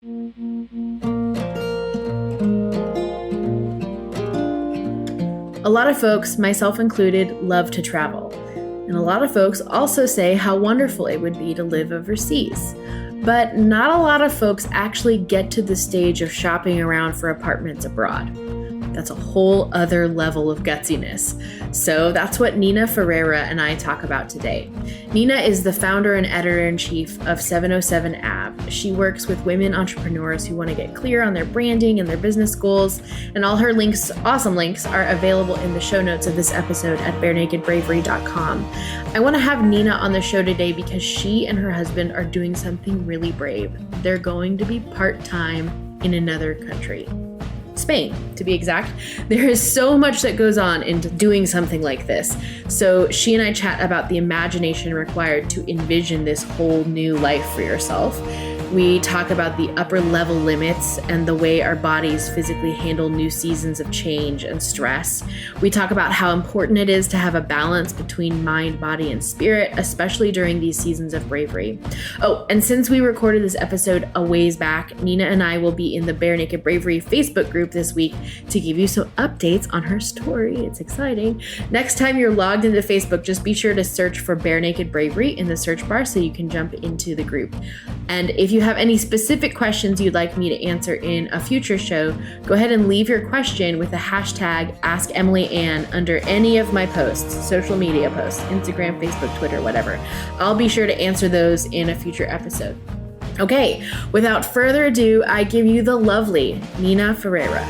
A lot of folks, myself included, love to travel. And a lot of folks also say how wonderful it would be to live overseas. But not a lot of folks actually get to the stage of shopping around for apartments abroad. That's a whole other level of gutsiness. So that's what Nina Ferreira and I talk about today. Nina is the founder and editor-in-chief of 707 Ave. She works with women entrepreneurs who want to get clear on their branding and their business goals. And all her links, awesome links, are available in the show notes of this episode at barenakedbravery.com. I want to have Nina on the show today because she and her husband are doing something really brave. They're going to be part-time in another country. Spain, to be exact. There is so much that goes on into doing something like this. So she and I chat about the imagination required to envision this whole new life for yourself. We talk about the upper level limits and the way our bodies physically handle new seasons of change and stress. We talk about how important it is to have a balance between mind, body, and spirit, especially during these seasons of bravery. Oh, and since we recorded this episode a ways back, Nina and I will be in the Bare Naked Bravery Facebook group this week to give you some updates on her story. It's exciting. Next time you're logged into Facebook, just be sure to search for Bare Naked Bravery in the search bar so you can jump into the group. And if you have any specific questions you'd like me to answer in a future show, go ahead and leave your question with the hashtag AskEmilyAnn under any of my posts, social media posts, Instagram, Facebook, Twitter, whatever. I'll be sure to answer those in a future episode. Okay, without further ado, I give you the lovely Nina Ferreira.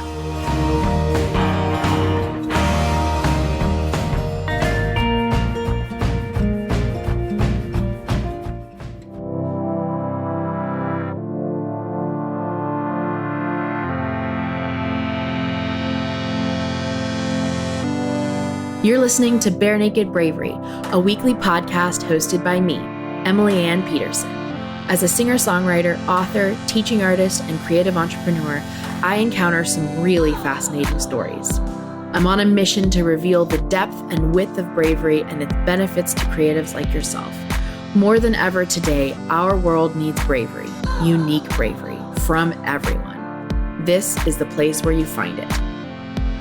You're listening to Bare Naked Bravery, a weekly podcast hosted by me, Emily Ann Peterson. As a singer-songwriter, author, teaching artist, and creative entrepreneur, I encounter some really fascinating stories. I'm on a mission to reveal the depth and width of bravery and its benefits to creatives like yourself. More than ever today, our world needs bravery, unique bravery, from everyone. This is the place where you find it.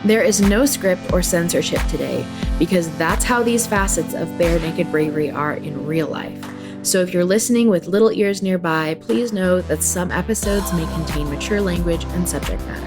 There is no script or censorship today because that's how these facets of Bare Naked Bravery are in real life. So if you're listening with little ears nearby, please know that some episodes may contain mature language and subject matter.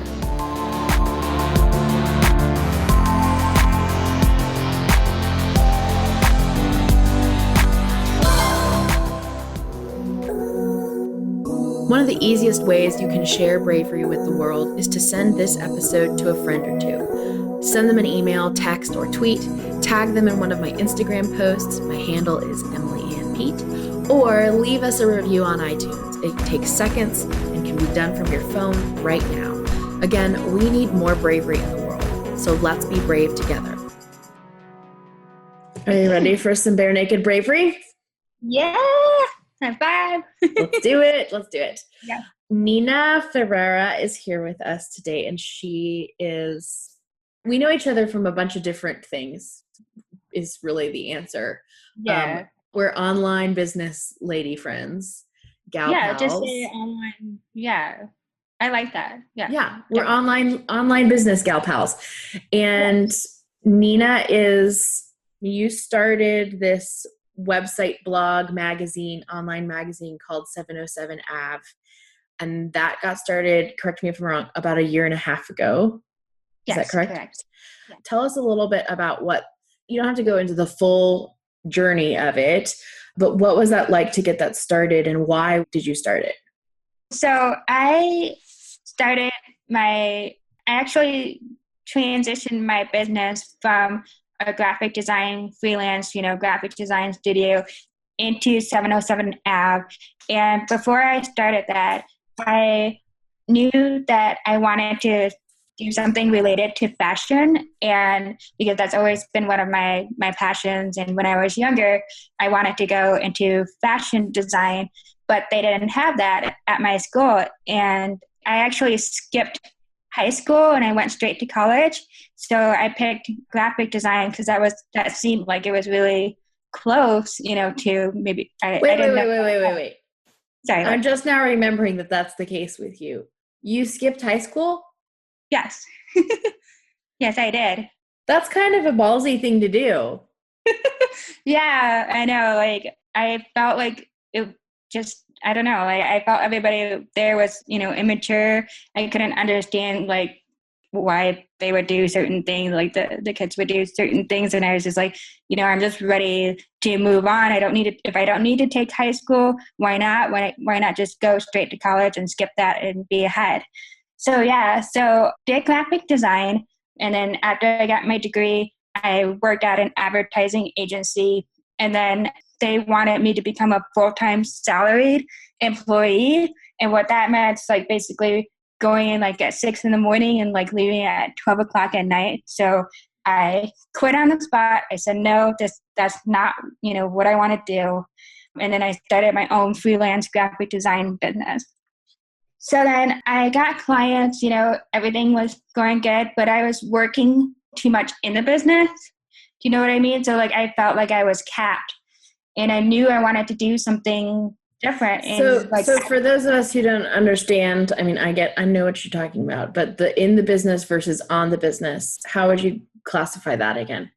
One of the easiest ways you can share bravery with the world is to send this episode to a friend or two. Send them an email, text, or tweet. Tag them in one of my Instagram posts. My handle is Emily Ann Pete. Or leave us a review on iTunes. It takes seconds and can be done from your phone right now. Again, we need more bravery in the world. So let's be brave together. Are you ready for some Bare Naked Bravery? Yeah. High five. Let's do it. Let's do it. Yeah. Nina Ferreira is here with us today, and we know each other from a bunch of different things, is really the answer. Yeah. We're online business lady friends, gal yeah, pals. just say online. Yeah. I like that. Yeah. Yeah, we're online business gal pals. And Nina you started this website, blog, magazine, online magazine called 707 Ave. And that got started, correct me if I'm wrong, about a year and a half ago. Is that correct? Correct. Yeah. Tell us a little bit about you don't have to go into the full journey of it, but what was that like to get that started and why did you start it? So I actually transitioned my business from a graphic design freelance, graphic design studio into 707 Ave. And before I started that, I knew that I wanted to do something related to fashion, and because that's always been one of my passions. And when I was younger, I wanted to go into fashion design, but they didn't have that at my school. And I actually skipped high school and I went straight to college. So I picked graphic design because that seemed like it was really close, to maybe. Wait. Sorry. I'm just now remembering that that's the case with you. You skipped high school? Yes. Yes, I did. That's kind of a ballsy thing to do. Yeah, I know. Like, I felt like it just, I don't know. Like, I felt everybody there was, immature. I couldn't understand, like, why they would do certain things, like the kids would do certain things. And I was just like, I'm just ready to move on. I don't need to, if I don't need to take high school, why not? Why not just go straight to college and skip that and be ahead? So, yeah, so did graphic design. And then after I got my degree, I worked at an advertising agency, and then they wanted me to become a full-time salaried employee. And what that meant is like basically going in like at 6 a.m. and like leaving at 12 o'clock at night. So I quit on the spot. I said, no, that's not, what I want to do. And then I started my own freelance graphic design business. So then I got clients, everything was going good, but I was working too much in the business. Do you know what I mean? So like I felt like I was capped, and I knew I wanted to do something different. And So for those of us who don't understand, I mean, I know what you're talking about, but the in the business versus on the business, how would you classify that again?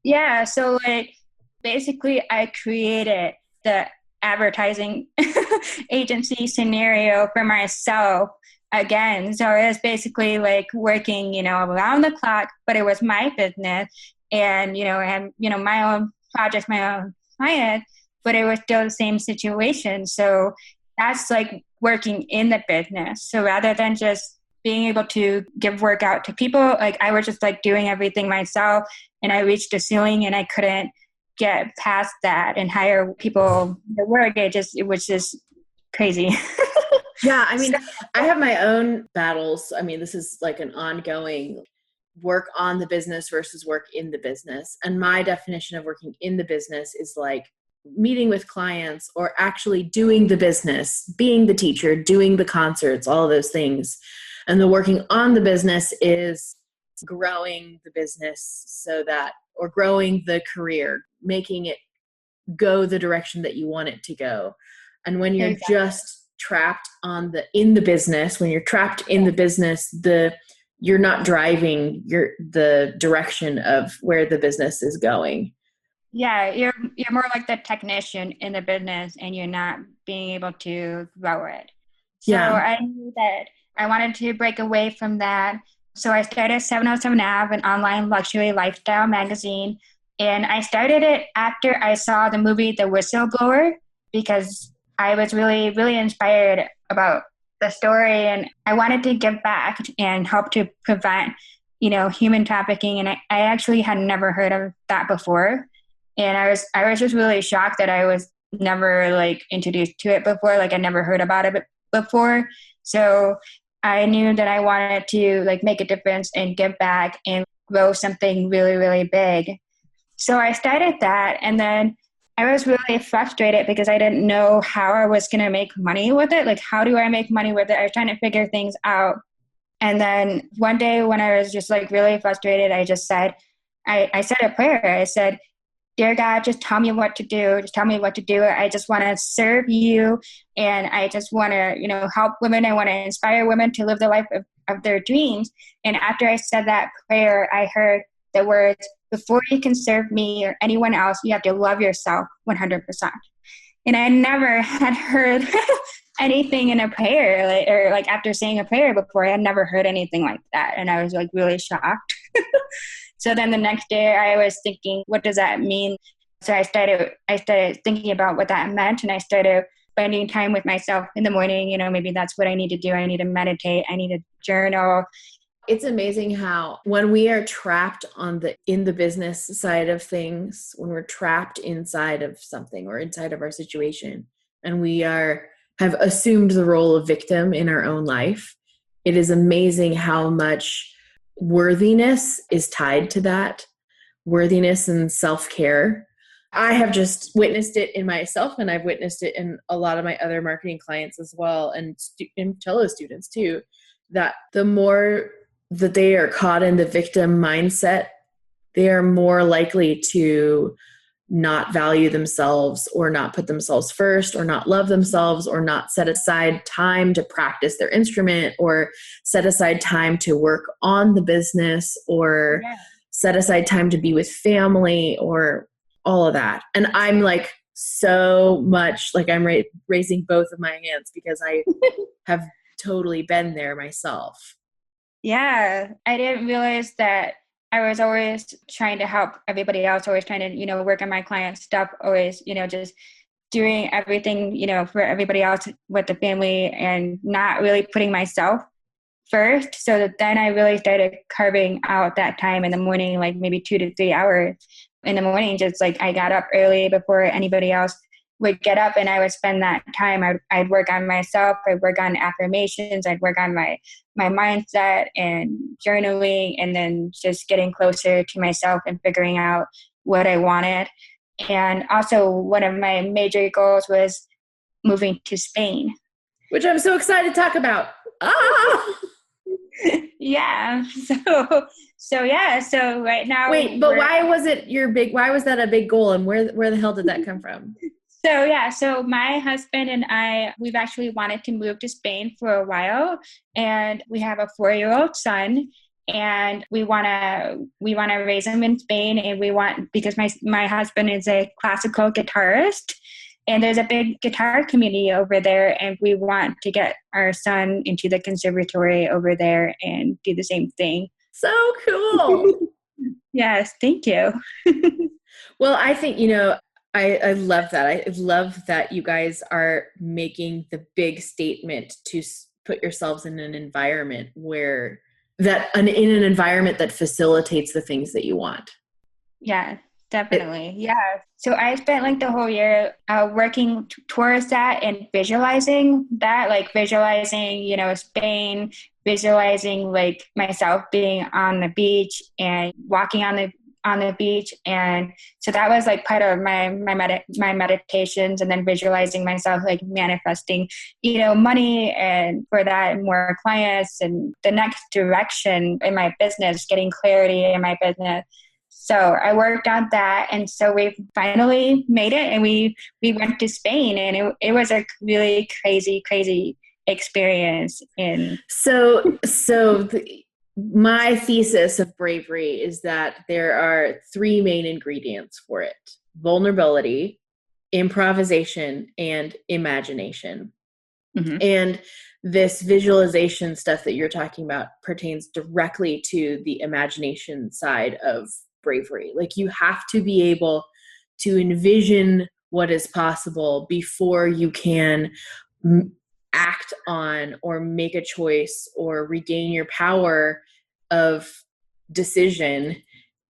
Yeah. So like basically I created the advertising agency scenario for myself again. So it was basically like working, around the clock, but it was my business and, my own projects, my own clients, but it was still the same situation. So that's like working in the business. So rather than just being able to give work out to people, like I was just like doing everything myself, and I reached a ceiling and I couldn't get past that and hire people to work. It was just crazy. Yeah, I mean, I have my own battles. I mean, this is like an ongoing work on the business versus work in the business. And my definition of working in the business is like meeting with clients or actually doing the business, being the teacher, doing the concerts, all of those things. And the working on the business is growing the business or growing the career, making it go the direction that you want it to go. And when you're just trapped in the business, when you're trapped in the business, you're not driving the direction of where the business is going. Yeah, you're more like the technician in the business, and you're not being able to grow it. So yeah. I knew that I wanted to break away from that. So I started 707 Ave, an online luxury lifestyle magazine. And I started it after I saw the movie The Whistleblower, because I was really, really inspired about the story, and I wanted to give back and help to prevent, human trafficking. And I actually had never heard of that before. And I was just really shocked that I was never like introduced to it before. Like I never heard about it before. So I knew that I wanted to like make a difference and give back and grow something really, really big. So I started that, and then I was really frustrated because I didn't know how I was going to make money with it. Like, how do I make money with it? I was trying to figure things out. And then one day when I was just like really frustrated, I just said, I said a prayer. I said, "Dear God, just tell me what to do. Just tell me what to do. I just want to serve you. And I just want to, help women. I want to inspire women to live the life of their dreams." And after I said that prayer, I heard the words, "Before you can serve me or anyone else, you have to love yourself 100%. And I never had heard anything in a prayer, or after saying a prayer before. I had never heard anything like that. And I was like really shocked. So then the next day I was thinking, what does that mean? So I started thinking about what that meant, and I started spending time with myself in the morning. Maybe that's what I need to do. I need to meditate. I need to journal. It's amazing how when we are trapped in the business side of things, when we're trapped inside of something or inside of our situation, and we have assumed the role of victim in our own life, it is amazing how much worthiness is tied to that. Worthiness and self-care. I have just witnessed it in myself, and I've witnessed it in a lot of my other marketing clients as well, and fellow students too, that the more that they are caught in the victim mindset, they are more likely to not value themselves or not put themselves first or not love themselves or not set aside time to practice their instrument or set aside time to work on the business or set aside time to be with family or all of that. And I'm like so much like I'm raising both of my hands because I have totally been there myself. Yeah, I didn't realize that I was always trying to help everybody else, always trying to, work on my client stuff, always, just doing everything, for everybody else with the family and not really putting myself first. So that then I really started carving out that time in the morning, like maybe 2 to 3 hours in the morning, just like I got up early before anybody else would get up, and I would spend that time. I'd work on myself. I'd work on affirmations. I'd work on my mindset and journaling, and then just getting closer to myself and figuring out what I wanted. And also one of my major goals was moving to Spain, which I'm so excited to talk about. Yeah. So right now. Wait, but why was that a big goal, and where the hell did that come from? So my husband and I, we've actually wanted to move to Spain for a while, and we have a 4-year-old son, and we want to raise him in Spain, and because my husband is a classical guitarist, and there's a big guitar community over there, and we want to get our son into the conservatory over there and do the same thing. So cool. Yes, thank you. Well, I think, I love that. I love that you guys are making the big statement to put yourselves in an environment in an environment that facilitates the things that you want. Yeah, definitely. Yeah. So I spent like the whole year working towards that and visualizing that, like visualizing, Spain, visualizing like myself being on the beach and walking on the beach. And so that was like part of my meditations, and then visualizing myself like manifesting, money and for that and more clients and the next direction in my business, getting clarity in my business. So I worked on that. And so we finally made it, and we went to Spain, and it was a really crazy experience. And my thesis of bravery is that there are 3 main ingredients for it: vulnerability, improvisation, and imagination. Mm-hmm. And this visualization stuff that you're talking about pertains directly to the imagination side of bravery. Like, you have to be able to envision what is possible before you can act on or make a choice or regain your power of decision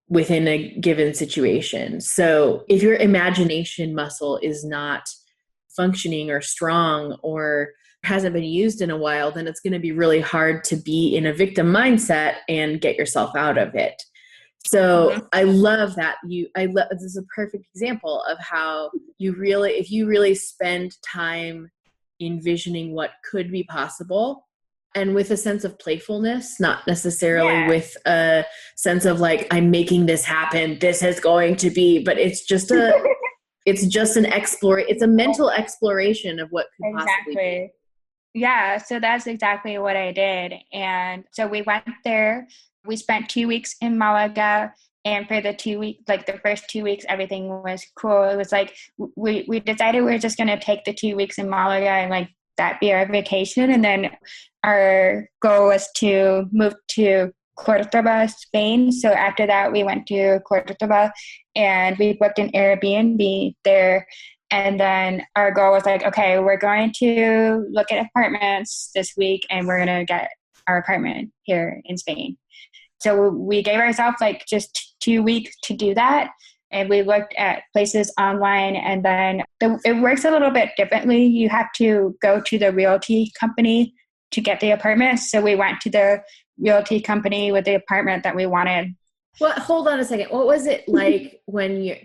within a given situation. So if your imagination muscle is not functioning or strong or hasn't been used in a while, then it's going to be really hard to be in a victim mindset and get yourself out of it. So mm-hmm. I love that this is a perfect example of how if you really spend time envisioning what could be possible, and with a sense of playfulness, not necessarily with a sense of like, I'm making this happen, this is going to be, but it's just a mental exploration of what could possibly be. Yeah, so that's exactly what I did. And so we went there. We spent 2 weeks in Malaga, and for the 2 weeks, like the first 2 weeks, everything was cool. It was like we decided we were just going to take the 2 weeks in Malaga and like that be our vacation. And then our goal was to move to Cordoba, Spain. So after that, we went to Cordoba and we booked an Airbnb there. And then our goal was like, okay, we're going to look at apartments this week, and we're going to get our apartment here in Spain. So we gave ourselves like just 2 weeks to do that. And we looked at places online, and then it works a little bit differently. You have to go to the realty company to get the apartment. So we went to the realty company with the apartment that we wanted. Well, hold on a second. What was it like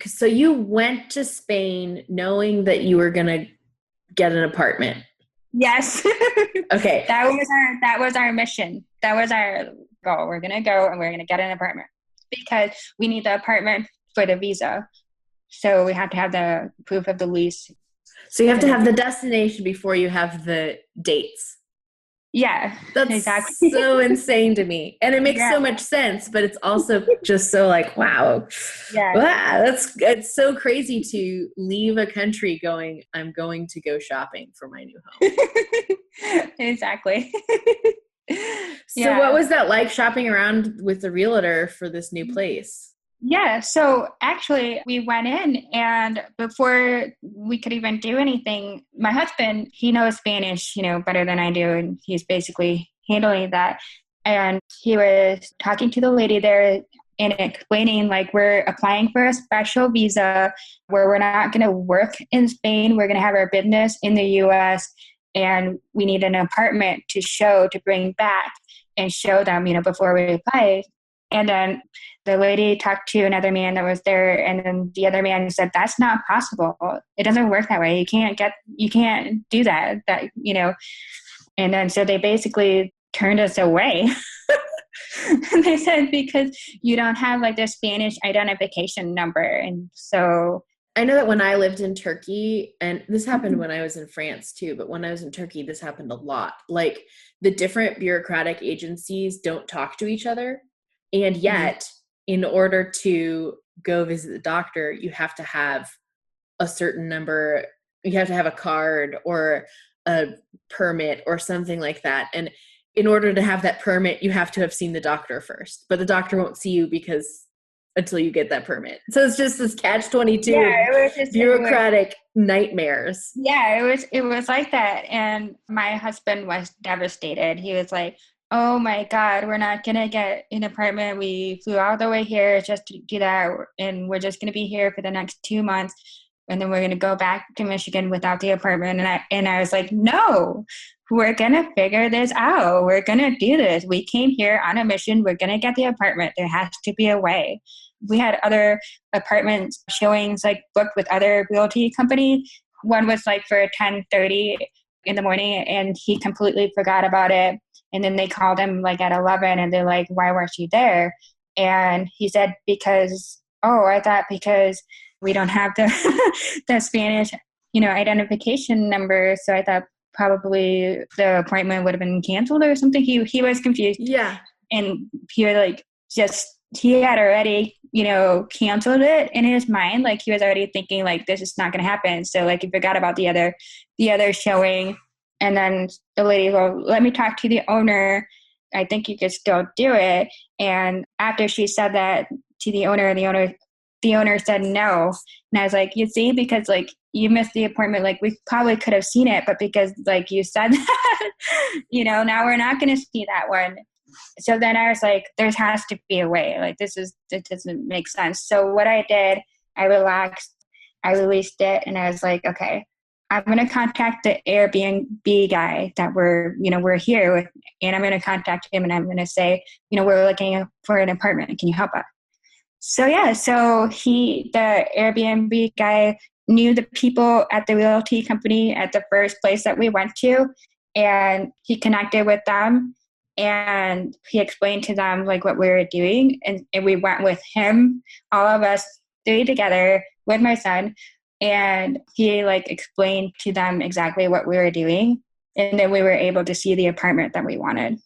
so you went to Spain knowing that you were going to get an apartment? Yes. Okay. That was our mission. That was our goal. We're going to go and we're going to get an apartment because we need the apartment for the visa. So we have to have the proof of the lease. So you have to have the destination before you have the dates. Yeah, That's exactly. so insane to me. And it makes Yeah. so much sense, but it's also just so like, wow. Yeah. Wow, it's so crazy to leave a country going, I'm going to go shopping for my new home. Exactly. So what Yeah. was that like shopping around with the realtor for this new place? Yeah, so actually we went in, and before we could even do anything, my husband, he knows Spanish, better than I do, and he's basically handling that. And he was talking to the lady there and explaining like we're applying for a special visa where we're not going to work in Spain, we're going to have our business in the US, and we need an apartment to bring back and show them, before we apply. And then the lady talked to another man that was there, and then the other man said, "That's not possible. It doesn't work that way. You can't do that." And then so they basically turned us away. And they said, because you don't have like the Spanish identification number. And so I know that when I lived in Turkey, and this happened when I was in France too, but when I was in Turkey, this happened a lot. Like the different bureaucratic agencies don't talk to each other. And yet, in order to go visit the doctor, you have to have a certain number, you have to have a card or a permit or something like that. And in order to have that permit, you have to have seen the doctor first. But the doctor won't see you until you get that permit. So it's just this catch-22 of bureaucratic nightmares. Yeah, it was like that. And my husband was devastated. He was like, "Oh my God, we're not gonna get an apartment. We flew all the way here just to do that, and we're just gonna be here for the next 2 months, and then we're gonna go back to Michigan without the apartment." And I was like, "No, we're gonna figure this out. We're gonna do this. We came here on a mission. We're gonna get the apartment. There has to be a way." We had other apartment showings like booked with other realty companies. One was like for 10:30 in the morning, and he completely forgot about it. And then they called him like at 11, and they're like, "Why weren't you there?" And he said, I thought because we don't have the Spanish, identification number. So I thought probably the appointment would have been canceled or something. He was confused. Yeah. And he was like, he had already, canceled it in his mind. Like he was already thinking like, this is not going to happen. So like he forgot about the other showing. And then the lady, "Well, let me talk to the owner. I think you could still do it." And after she said that to the owner, the owner said no. And I was like, you see, because like you missed the appointment, like we probably could have seen it, but because like you said that, now we're not going to see that one. So then I was like, there has to be a way. Like it doesn't make sense. So what I did, I relaxed, I released it, and I was like, okay, I'm going to contact the Airbnb guy that we're here with, and I'm going to contact him, and I'm going to say, we're looking for an apartment. Can you help us? So yeah, so the Airbnb guy knew the people at the realty company at the first place that we went to, and he connected with them, and he explained to them like what we were doing, and we went with him, all of us three together with my son, and he like explained to them exactly what we were doing, and then we were able to see the apartment that we wanted.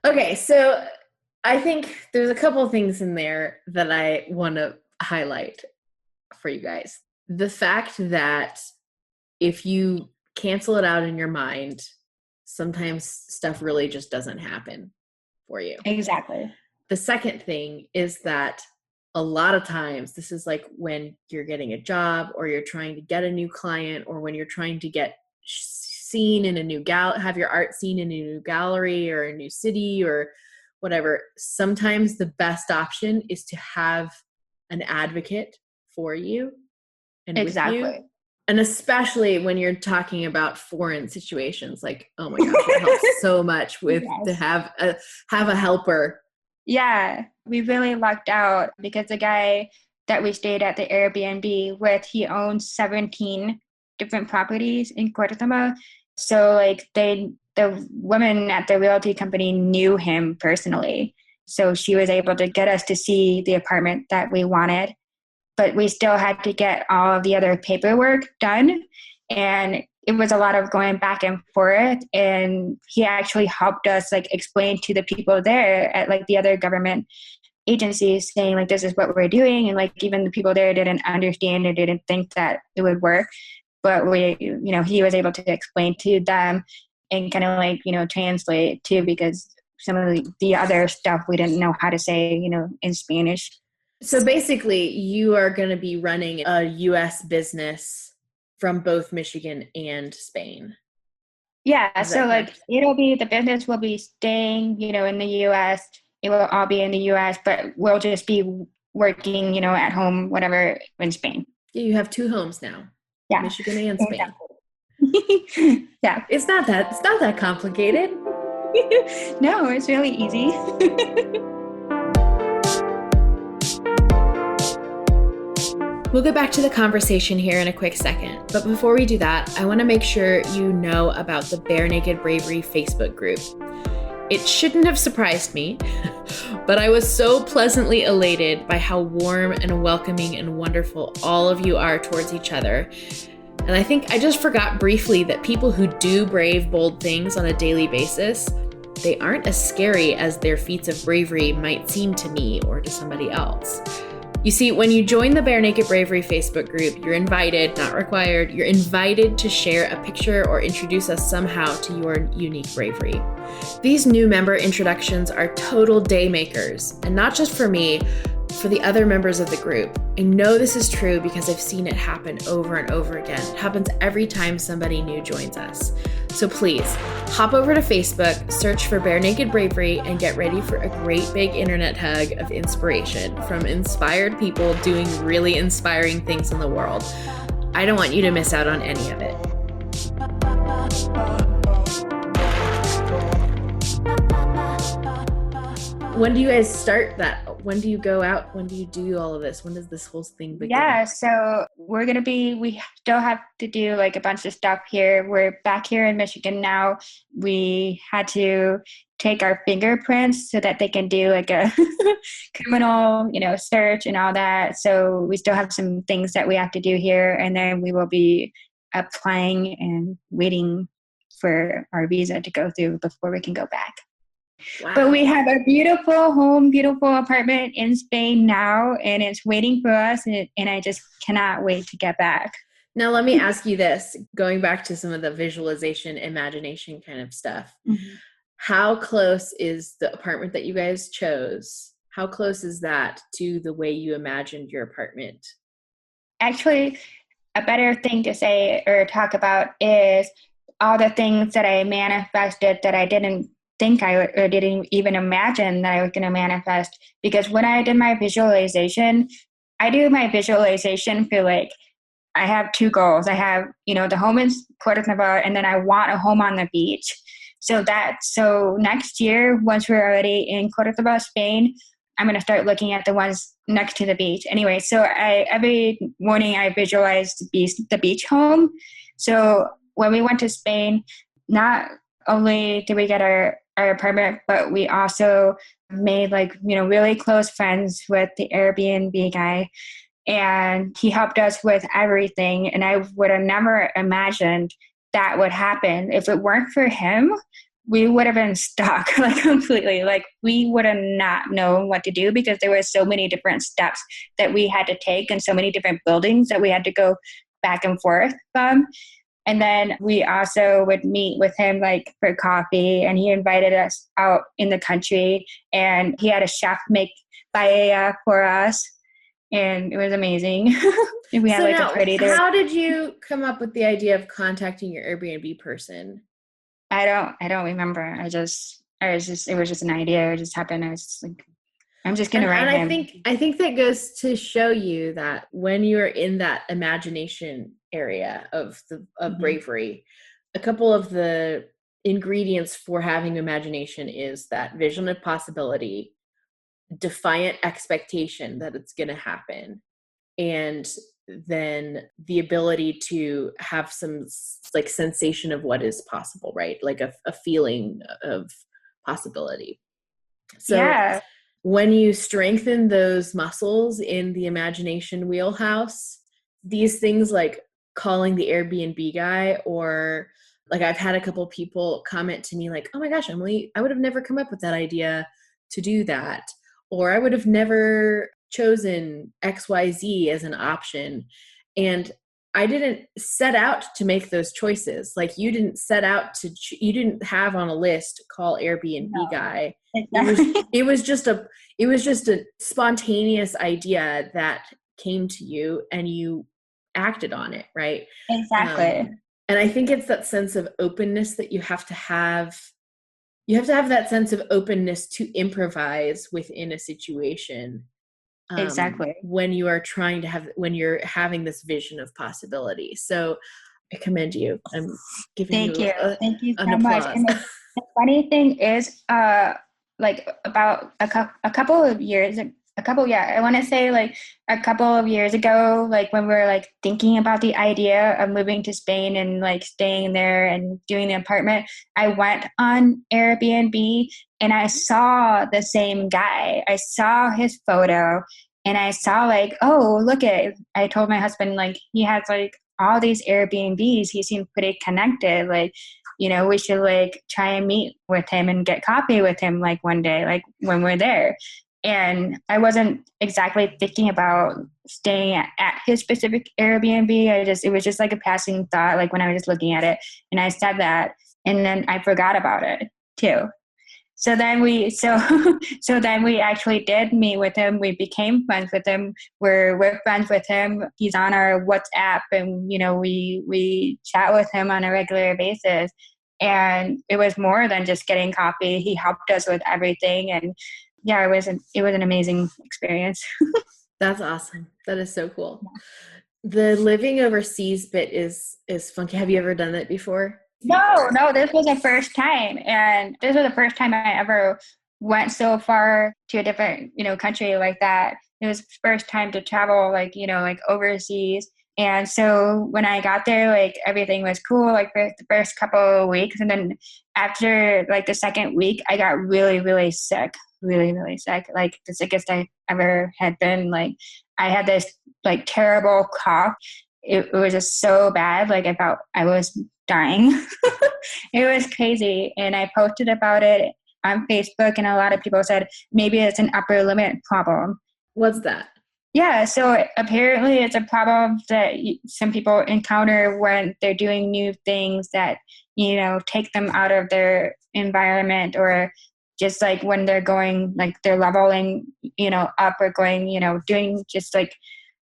Okay, so I think there's a couple of things in there that I want to highlight for you guys. The fact that if you cancel it out in your mind, sometimes stuff really just doesn't happen for you. Exactly. The second thing is that a lot of times, this is like when you're getting a job or you're trying to get a new client or when you're trying to get seen in a new have your art seen in a new gallery or a new city or whatever. Sometimes the best option is to have an advocate for you and exactly. with you. And especially when you're talking about foreign situations, like, oh my gosh, it helps so much with to have a helper. Yeah, we really lucked out because the guy that we stayed at the Airbnb with, he owns 17 different properties in Guatemala. So like the woman at the realty company knew him personally. So she was able to get us to see the apartment that we wanted. but we still had to get all of the other paperwork done. And it was a lot of going back and forth. And he actually helped us like explain to the people there at like the other government agencies, saying like, this is what we're doing. And like, even the people there didn't understand or didn't think that it would work. But he was able to explain to them and kind of like, translate too, because some of the other stuff we didn't know how to say, in Spanish. So basically, you are going to be running a U.S. business from both Michigan and Spain. Yeah. So like, the business will be staying, in the U.S. It will all be in the U.S., but we'll just be working, at home, whatever, in Spain. Yeah, you have 2 homes now. Yeah. Michigan and Spain. Exactly. Yeah. It's not that complicated. No, it's really easy. We'll get back to the conversation here in a quick second. But before we do that, I want to make sure you know about the Bare Naked Bravery Facebook group. It shouldn't have surprised me, but I was so pleasantly elated by how warm and welcoming and wonderful all of you are towards each other. And I think I just forgot briefly that people who do brave, bold things on a daily basis, they aren't as scary as their feats of bravery might seem to me or to somebody else. You see, when you join the Bare Naked Bravery Facebook group, you're invited, not required, you're invited to share a picture or introduce us somehow to your unique bravery. These new member introductions are total day makers, and not just for me, for the other members of the group. I know this is true because I've seen it happen over and over again. It happens every time somebody new joins us. So please, hop over to Facebook, search for Bare Naked Bravery, and get ready for a great big internet hug of inspiration from inspired people doing really inspiring things in the world. I don't want you to miss out on any of it. When do you guys start that? When do you go out? When do you do all of this? When does this whole thing begin? Yeah, so we still have to do like a bunch of stuff here. We're back here in Michigan now. We had to take our fingerprints so that they can do like a criminal, search and all that. So we still have some things that we have to do here. And then we will be applying and waiting for our visa to go through before we can go back. Wow. But we have a beautiful home, beautiful apartment in Spain now, and it's waiting for us, and I just cannot wait to get back. Now, let me ask you this, going back to some of the visualization, imagination kind of stuff. Mm-hmm. How close is the apartment that you guys chose? How close is that to the way you imagined your apartment? Actually, a better thing to say or talk about is all the things that I manifested that I didn't think or didn't even imagine that I was going to manifest. Because when I did my visualization, I do my visualization for like, I have 2 goals. I have, the home in Cordoba, and then I want a home on the beach. So next year, once we're already in Cordoba, Spain, I'm going to start looking at the ones next to the beach. Anyway, so every morning I visualize the beach home. So when we went to Spain, not only did we get our apartment, but we also made really close friends with the Airbnb guy, and he helped us with everything. And I would have never imagined that would happen. If it weren't for him, we would have been stuck completely. We would have not known what to do, because there were so many different steps that we had to take and so many different buildings that we had to go back and forth from. And then we also would meet with him for coffee, and he invited us out in the country, and he had a chef make paella for us, and it was amazing. We had a party there. How did you come up with the idea of contacting your Airbnb person? I don't remember. It was just an idea. It just happened. I was just I'm just gonna write him. I think that goes to show you that when you're in that imagination area of mm-hmm. bravery, a couple of the ingredients for having imagination is that vision of possibility, defiant expectation that it's going to happen, and then the ability to have some sensation of what is possible, right? Like a feeling of possibility. So yeah. when you strengthen those muscles in the imagination wheelhouse, these things like calling the Airbnb guy, or like I've had a couple people comment to me like, "Oh my gosh, Emily, I would have never come up with that idea to do that." Or I would have never chosen XYZ as an option. And I didn't set out to make those choices. Like you didn't set out to, you didn't have on a list, call Airbnb No, guy. exactly. It was just a spontaneous idea that came to you and you acted on it, right? Exactly. And I think it's that sense of openness that you have to have. You have to have that sense of openness to improvise within a situation, Exactly. when you are trying to have, when you're having this vision of possibility. So I commend you. I'm giving Thank you you. Thank you an so much. applause. And the funny thing is, like about a couple of years, I want to say like a couple of years ago, like when we were like thinking about the idea of moving to Spain and like staying there and doing the apartment, I went on Airbnb and I saw the same guy. I saw his photo and I saw like, oh, look at, I told my husband like he has like all these Airbnbs. He seemed pretty connected. Like, we should like try and meet with him and get coffee with him like one day, like when we're there. And I wasn't exactly thinking about staying at his specific Airbnb. It was just like a passing thought, like when I was just looking at it. And I said that, and then I forgot about it too. So then we actually did meet with him. We became friends with him. We're friends with him. He's on our WhatsApp, and we chat with him on a regular basis. And it was more than just getting coffee. He helped us with everything, and yeah, it was an amazing experience. That's awesome. That is so cool. The living overseas bit is funky. Have you ever done that before? No, this was the first time, and this was the first time I ever went so far to a different, country like that. It was the first time to travel, like, like overseas. And so when I got there, like everything was cool, like for the first couple of weeks. And then after like the second week, I got really, really sick, really, really sick, like the sickest I ever had been. Like I had this like terrible cough. It was just so bad. Like I felt I was dying. It was crazy. And I posted about it on Facebook, and a lot of people said maybe it's an upper limit problem. What's that? Yeah, so apparently it's a problem that some people encounter when they're doing new things that, take them out of their environment, or just like when they're going, like they're leveling, up, or going, doing just like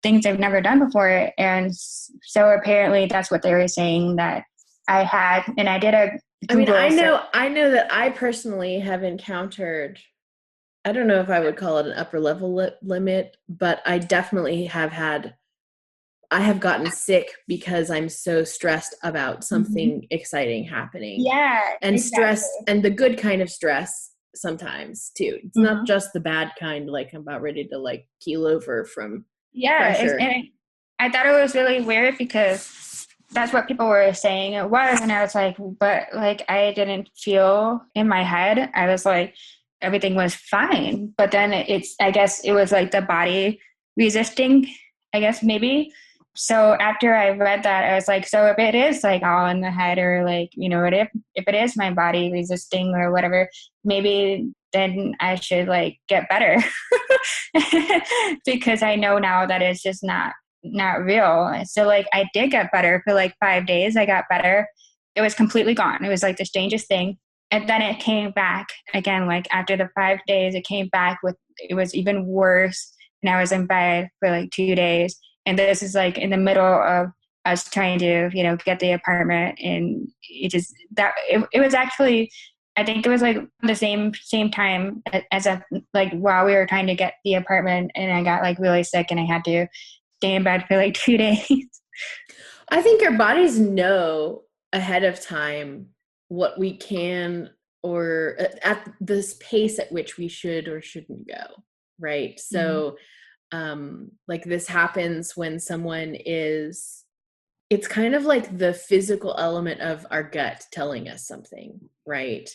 things I've never done before. And so apparently that's what they were saying that I had. And I did a Google search. I know that I personally have encountered, I don't know if I would call it an upper level limit, but I definitely I have gotten sick because I'm so stressed about something exciting happening. Yeah, And exactly. stress, and the good kind of stress sometimes too. It's not just the bad kind, like I'm about ready to like keel over from Yeah, pressure. and I thought it was really weird because that's what people were saying it was, and I was like, but like I didn't feel in my head. I was like, everything was fine, but then I guess it was like the body resisting. I guess maybe. So after I read that, I was like, so if it is like all in the head, or like if it is my body resisting or whatever, maybe then I should like get better. Because I know now that it's just not real. So like I did get better for like 5 days. I got better. It was completely gone. It was like the strangest thing. And then it came back again, like after the 5 days, it came back it was even worse. And I was in bed for like 2 days. And this is like in the middle of us trying to, get the apartment. And it was actually, I think it was like the same time as like while we were trying to get the apartment, and I got like really sick and I had to stay in bed for like 2 days. I think our bodies know ahead of time what we can, or at this pace at which we should or shouldn't go, right? So like this happens when someone it's kind of like the physical element of our gut telling us something, right?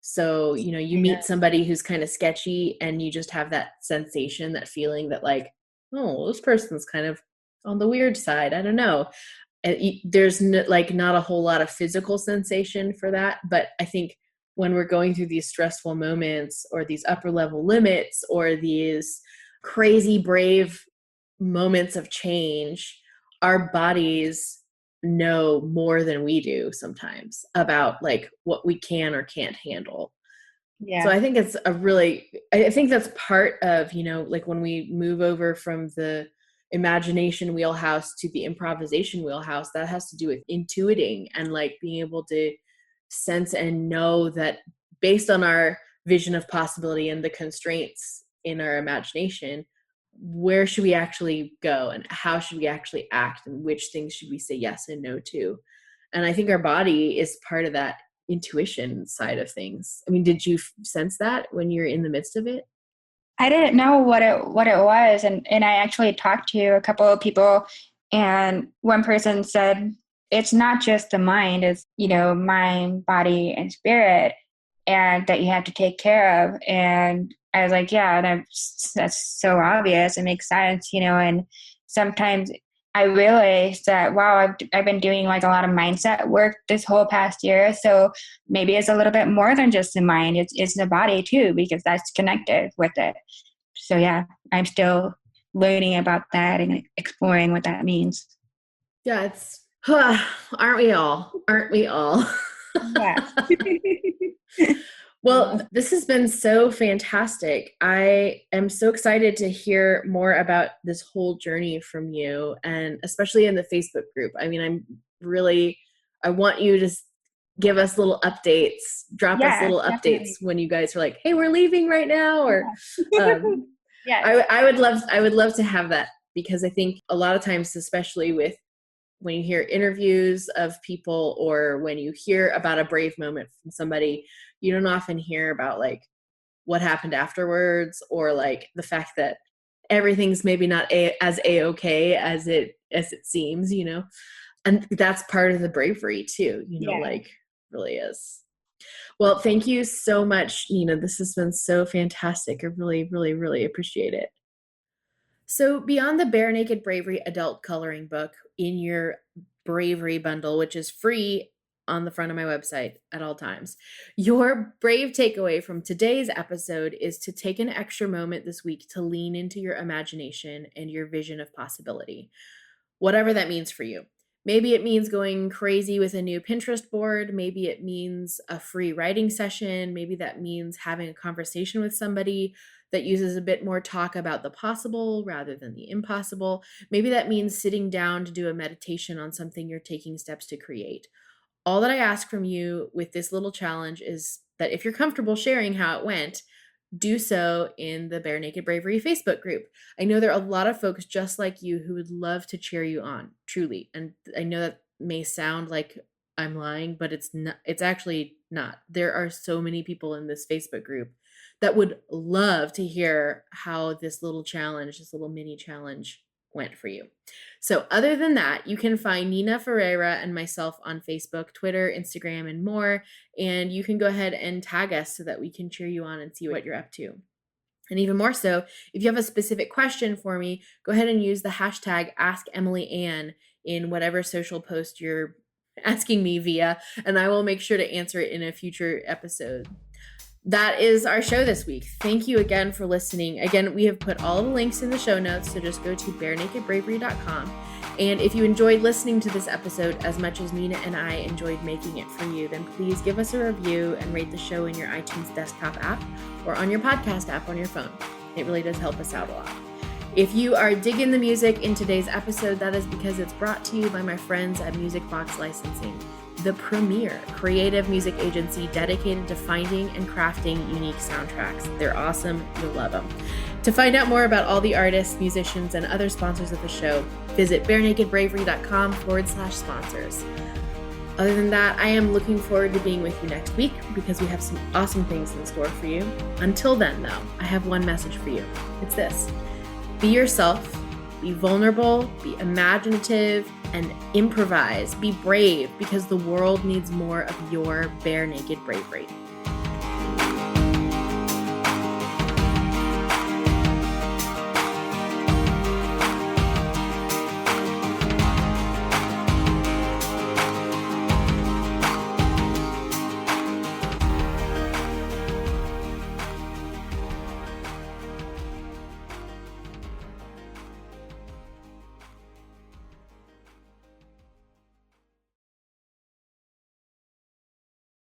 So, you meet somebody who's kind of sketchy and you just have that sensation, that feeling that like, oh, this person's kind of on the weird side. I don't know. There's not a whole lot of physical sensation for that. But I think when we're going through these stressful moments or these upper level limits or these crazy brave moments of change, our bodies know more than we do sometimes about like what we can or can't handle. So I think I think that's part of, like when we move over from the imagination wheelhouse to the improvisation wheelhouse, that has to do with intuiting and like being able to sense and know that based on our vision of possibility and the constraints in our imagination, where should we actually go and how should we actually act and which things should we say yes and no to. And I think our body is part of that intuition side of things. I mean, did you sense that when you're in the midst of it? I didn't know what it was, and I actually talked to a couple of people, and one person said it's not just the mind, it's mind, body, and spirit, and that you have to take care of. And I was like, yeah, that's so obvious. It makes sense, and sometimes I realized that, wow, I've been doing like a lot of mindset work this whole past year. So maybe it's a little bit more than just the mind. It's the body too, because that's connected with it. So yeah, I'm still learning about that and exploring what that means. Yeah, aren't we all? Yeah. Well, this has been so fantastic. I am so excited to hear more about this whole journey from you, and especially in the Facebook group. I mean, I want you to give us little updates, drop us little updates when you guys are like, hey, we're leaving right now. Or I would love to have that, because I think a lot of times, especially with when you hear interviews of people or when you hear about a brave moment from somebody, you don't often hear about like what happened afterwards, or like the fact that everything's maybe not as a-okay as it seems, and that's part of the bravery too, like really is. Well, thank you so much, Nina. This has been so fantastic. I really, really, really appreciate it. So beyond the Bare Naked Bravery adult coloring book in your bravery bundle, which is free on the front of my website at all times, your brave takeaway from today's episode is to take an extra moment this week to lean into your imagination and your vision of possibility, whatever that means for you. Maybe it means going crazy with a new Pinterest board. Maybe it means a free writing session. Maybe that means having a conversation with somebody that uses a bit more talk about the possible rather than the impossible. Maybe that means sitting down to do a meditation on something you're taking steps to create. All that I ask from you with this little challenge is that if you're comfortable sharing how it went, do so in the Bare Naked Bravery Facebook group. I know there are a lot of folks just like you who would love to cheer you on, truly. And I know that may sound like I'm lying, but it's not. It's actually not. There are so many people in this Facebook group that would love to hear how this little mini challenge went for you. So other than that, you can find Nina Ferreira and myself on Facebook, Twitter, Instagram, and more. And you can go ahead and tag us so that we can cheer you on and see what you're up to. And even more so, if you have a specific question for me, go ahead and use the hashtag AskEmilyAnn in whatever social post you're asking me via, and I will make sure to answer it in a future episode. That is our show this week. Thank you again for listening. Again, we have put all the links in the show notes, so just go to barenakedbravery.com. And if you enjoyed listening to this episode as much as Nina and I enjoyed making it for you, then please give us a review and rate the show in your iTunes desktop app or on your podcast app on your phone. It really does help us out a lot. If you are digging the music in today's episode, that is because it's brought to you by my friends at Music Box Licensing, the premier creative music agency dedicated to finding and crafting unique soundtracks. They're awesome. You'll love them. To find out more about all the artists, musicians, and other sponsors of the show, visit barenakedbravery.com/sponsors. Other than that, I am looking forward to being with you next week because we have some awesome things in store for you. Until then, though, I have one message for you. It's this: be yourself, be vulnerable, be imaginative, and improvise. Be brave, because the world needs more of your bare naked bravery.